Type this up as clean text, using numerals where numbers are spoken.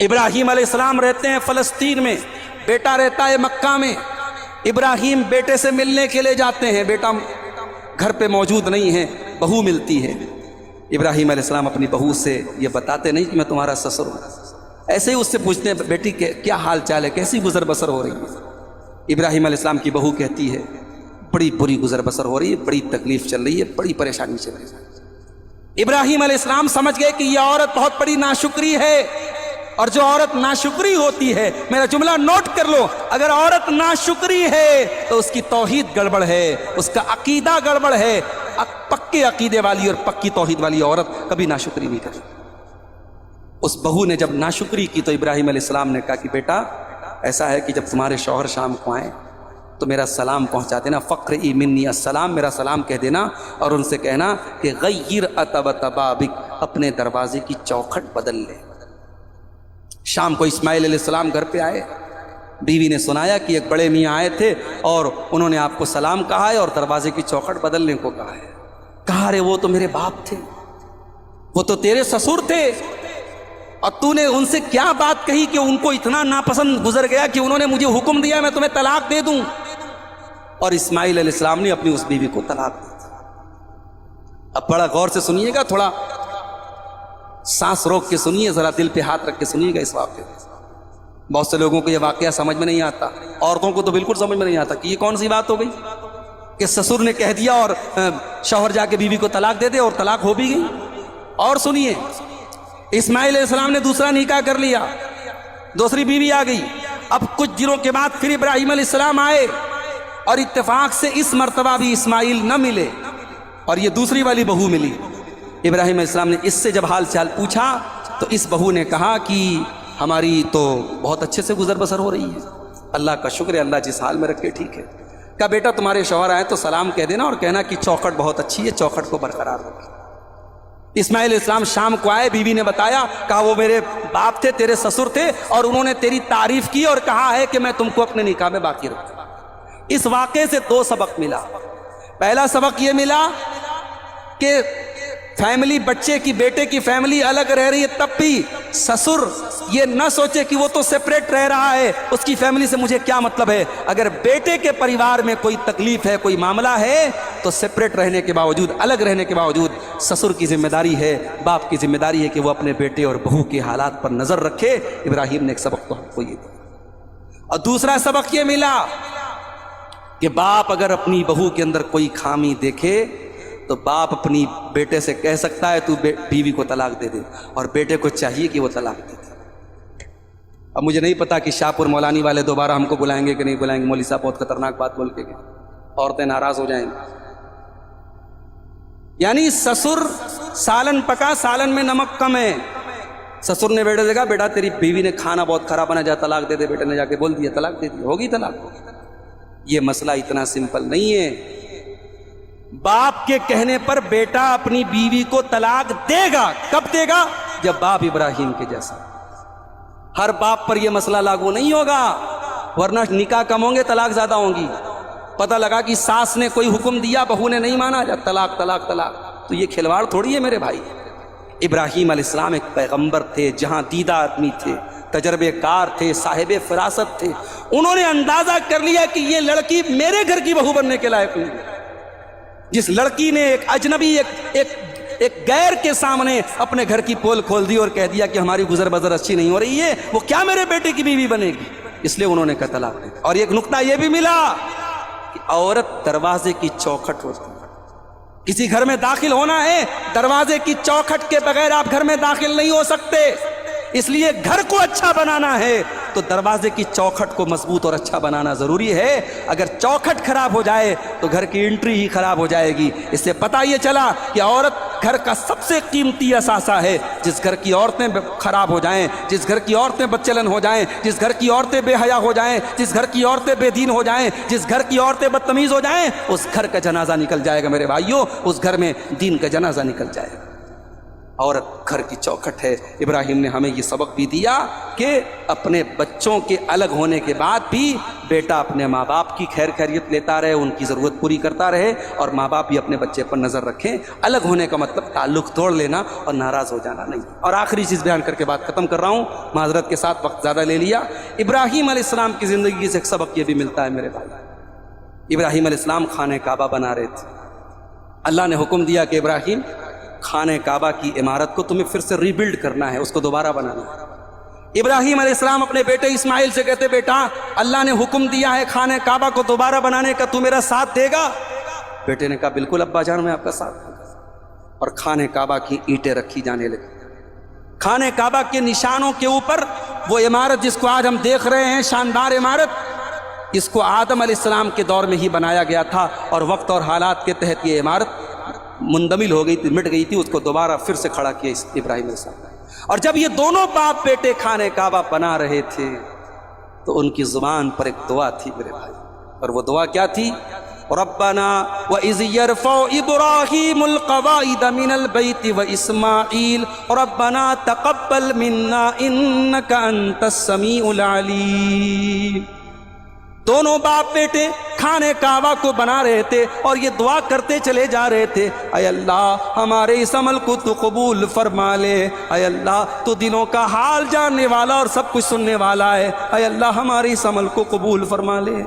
ابراہیم علیہ السلام رہتے ہیں فلسطین میں، بیٹا رہتا ہے مکہ میں۔ ابراہیم بیٹے سے ملنے کے لیے جاتے ہیں، بیٹا گھر پہ موجود نہیں ہے، بہو ملتی ہے۔ ابراہیم علیہ السلام اپنی بہو سے یہ بتاتے نہیں کہ میں تمہارا سسر ہوں، ایسے ہی اس سے پوچھتے ہیں بیٹی کیا حال چال ہے، کیسی گزر بسر ہو رہی ہے۔ ابراہیم علیہ السلام کی بہو کہتی ہے بڑی بری گزر بسر ہو رہی ہے، بڑی تکلیف چل رہی ہے، بڑی پریشانی چل رہی ہے۔ ابراہیم علیہ السلام سمجھ گئے کہ یہ عورت بہت بڑی ناشکری ہے، اور جو عورت ناشکری ہوتی ہے، میرا جملہ نوٹ کر لو، اگر عورت ناشکری ہے تو اس کی توحید گڑبڑ ہے، اس کا عقیدہ گڑبڑ ہے۔ پکے عقیدے والی اور پکی توحید والی عورت کبھی ناشکری نہیں کرتی۔ اس بہو نے جب ناشکری کی تو ابراہیم علیہ السلام نے کہا کہ بیٹا ایسا ہے کہ جب تمہارے شوہر شام کو آئیں تو میرا سلام پہنچا دینا، فقرئی منی السلام، میرا سلام کہہ دینا، اور ان سے کہنا کہ غیر اتبت بابک، اپنے دروازے کی چوکھٹ بدل لے۔ شام کو اسماعیل علیہ السلام گھر پہ آئے، بیوی نے سنایا کہ ایک بڑے میاں آئے تھے اور انہوں نے آپ کو سلام کہا ہے اور دروازے کی چوکھٹ بدلنے کو کہا ہے۔ کہا رے وہ تو میرے باپ تھے، وہ تو تیرے سسر تھے، اور تو نے ان سے کیا بات کہی کہ ان کو اتنا ناپسند گزر گیا کہ انہوں نے مجھے حکم دیا میں تمہیں طلاق دے دوں۔ اور اسماعیل علیہ السلام نے اپنی اس بیوی کو طلاق دی۔ اب بڑا غور سے سنیے گا، تھوڑا سانس روک کے سنیے، ذرا دل پہ ہاتھ رکھ کے سنیے گا اس واقعے کو۔ بہت سے لوگوں کو یہ واقعہ سمجھ میں نہیں آتا، عورتوں کو تو بالکل سمجھ میں نہیں آتا کہ یہ کون سی بات ہو گئی کہ سسر نے کہہ دیا اور شوہر جا کے بیوی کو طلاق دے دے، اور طلاق ہو بھی گئی۔ اور سنیے، اسماعیل علیہ السلام نے دوسرا نکاح کر لیا، دوسری بیوی آ گئی۔ اب کچھ دنوں کے بعد پھر ابراہیم علیہ السلام آئے، اور اتفاق سے اس مرتبہ بھی اسماعیل نہ ملے اور یہ دوسری والی بہو ملی۔ ابراہیم علیہ السلام نے اس سے جب حال چال پوچھا تو اس بہو نے کہا کہ ہماری تو بہت اچھے سے گزر بسر ہو رہی ہے، اللہ کا شکر ہے، اللہ جس حال میں رکھے ٹھیک ہے۔ کہا بیٹا تمہارے شوہر آئے تو سلام کہہ دینا اور کہنا کہ چوکھٹ بہت اچھی ہے، چوکھٹ کو برقرار رکھے۔ اسماعیل علیہ السلام شام کو آئے، بیوی نے بتایا، کہا وہ میرے باپ تھے، تیرے سسر تھے، اور انہوں نے تیری تعریف کی اور کہا ہے کہ میں تم کو اپنے نکاح میں باقی رکھوں۔ اس واقعے سے دو سبق ملا۔ پہلا سبق یہ ملا کہ فیملی، بچے کی، بیٹے کی فیملی الگ رہ رہی ہے، تب بھی سسر یہ نہ سوچے کہ وہ تو سپریٹ رہ رہا ہے، اس کی فیملی سے مجھے کیا مطلب ہے۔ اگر بیٹے کے پریوار میں کوئی تکلیف ہے، کوئی معاملہ ہے، تو سپریٹ رہنے کے باوجود، الگ رہنے کے باوجود سسر کی ذمہ داری ہے، باپ کی ذمہ داری ہے کہ وہ اپنے بیٹے اور بہو کے حالات پر نظر رکھے۔ ابراہیم نے ایک سبق تو ہم کو یہ دیا، اور دوسرا سبق یہ ملا کہ باپ اگر اپنی بہو کے اندر کوئی خامی دیکھے تو باپ اپنی بیٹے سے کہہ سکتا ہے تو بیوی کو طلاق دے دے، اور بیٹے کو چاہیے کہ وہ طلاق دے دے۔ اب مجھے نہیں پتا کہ شاہ پور مولانی والے دوبارہ ہم کو بلائیں گے کہ نہیں بلائیں گے، مولوی صاحب بہت خطرناک بات بول کے گئے، عورتیں ناراض ہو جائیں گی۔ یعنی سسر سالن پکا، سالن میں نمک کم ہے۔ سسر نے بیٹے سے کہا بیٹا تیری بیوی نے کھانا بہت خراب بنا، جا طلاق دے دے، بیٹے نے جا کے بول دیا طلاق دے دی، ہوگی طلاق۔ یہ مسئلہ اتنا سمپل نہیں ہے۔ باپ کے کہنے پر بیٹا اپنی بیوی کو طلاق دے گا، کب دے گا؟ جب باپ ابراہیم کے جیسا۔ ہر باپ پر یہ مسئلہ لاگو نہیں ہوگا، ورنہ نکاح کم ہوں گے، طلاق زیادہ ہوں گی۔ پتہ لگا کہ ساس نے کوئی حکم دیا، بہو نے نہیں مانا، جب طلاق طلاق طلاق، تو یہ کھلواڑ تھوڑی ہے میرے بھائی۔ ابراہیم علیہ السلام ایک پیغمبر تھے، جہاں دیدہ آدمی تھے، تجربے کار تھے، صاحب فراست تھے۔ انہوں نے اندازہ کر لیا کہ یہ لڑکی میرے گھر کی بہو بننے کے لائق نہیں ہے۔ جس لڑکی نے ایک اجنبی، ایک غیر کے سامنے اپنے گھر کی پول کھول دی اور کہہ دیا کہ ہماری گزر بسر اچھی نہیں ہو رہی ہے، وہ کیا میرے بیٹے کی بیوی بنے گی؟ اس لیے انہوں نے کہا طلاق دے۔ اور ایک نقطہ یہ بھی ملا کہ عورت دروازے کی چوکھٹ ہوتی ہے۔ کسی گھر میں داخل ہونا ہے، دروازے کی چوکھٹ کے بغیر آپ گھر میں داخل نہیں ہو سکتے۔ اس لیے گھر کو اچھا بنانا ہے تو دروازے کی چوکھٹ کو مضبوط اور اچھا بنانا ضروری ہے۔ اگر چوکھٹ خراب ہو جائے تو گھر کی انٹری ہی خراب ہو جائے گی۔ اس سے پتہ یہ چلا کہ عورت گھر کا سب سے قیمتی اثاثہ ہے۔ جس گھر کی عورتیں خراب ہو جائیں، جس گھر کی عورتیں بدچلن ہو جائیں، جس گھر کی عورتیں بے حیا ہو جائیں، جس گھر کی عورتیں بے دین ہو جائیں، جس گھر کی عورتیں بدتمیز ہو جائیں، اس گھر کا جنازہ نکل جائے گا میرے بھائیوں، اس گھر میں دین کا جنازہ نکل جائے گا۔ عورت گھر کی چوکھٹ ہے۔ ابراہیم نے ہمیں یہ سبق بھی دیا کہ اپنے بچوں کے الگ ہونے کے بعد بھی بیٹا اپنے ماں باپ کی خیر خیریت لیتا رہے، ان کی ضرورت پوری کرتا رہے، اور ماں باپ بھی اپنے بچے پر نظر رکھیں۔ الگ ہونے کا مطلب تعلق توڑ لینا اور ناراض ہو جانا نہیں۔ اور آخری چیز بیان کر کے بات ختم کر رہا ہوں، معذرت کے ساتھ وقت زیادہ لے لیا۔ ابراہیم علیہ السلام کی زندگی سے ایک سبق یہ بھی ملتا ہے میرے بھائی۔ ابراہیم علیہ السلام خانہ کعبہ بنا رہے تھے۔ اللہ نے حکم دیا کہ ابراہیم خانہ کعبہ کی عمارت کو تمہیں پھر سے ری بلڈ کرنا ہے، اس کو دوبارہ بنانا ہے۔ ابراہیم علیہ السلام اپنے بیٹے اسماعیل سے کہتے بیٹا اللہ نے حکم دیا ہے خانہ کعبہ کو دوبارہ بنانے کا، تو میرا ساتھ دے گا؟ بیٹے نے کہا بالکل ابا جان میں آپ کا ساتھ دوں گا۔ اور خانہ کعبہ کی اینٹیں رکھی جانے لگی۔ خانہ کعبہ کے نشانوں کے اوپر وہ عمارت جس کو آج ہم دیکھ رہے ہیں، شاندار عمارت، اس کو آدم علیہ السلام کے دور میں ہی بنایا گیا تھا، اور وقت اور حالات کے تحت یہ عمارت مندمل ہو گئی تھی، مٹ گئی تھی، اس کو دوبارہ پھر سے کھڑا کیا ابراہیم علیہ السلام۔ اور جب یہ دونوں باپ بیٹے خانہ کعبہ بنا رہے تھے تو ان کی زبان پر ایک دعا تھی میرے بھائی، اور وہ دعا کیا تھی؟ ربنا وَإِذْ يَرْفَعُ إِبْرَاهِيمُ الْقَوَاعِدَ مِنَ الْبَيْتِ وَإِسْمَاعِيلُ رَبَّنَا تَقَبَّلْ مِنَّا إِنَّكَ أَنْتَ السَّمِيعُ الْعَلِيمُ۔ دونوں باپ بیٹے خانہ کعبہ کو بنا رہے تھے اور یہ دعا کرتے چلے جا رہے تھے، اے اللہ ہمارے اس عمل کو تو قبول فرما لے، اے اللہ تو دلوں کا حال جاننے والا اور سب کچھ سننے والا ہے، اے اللہ ہمارے اس عمل کو قبول فرما لے۔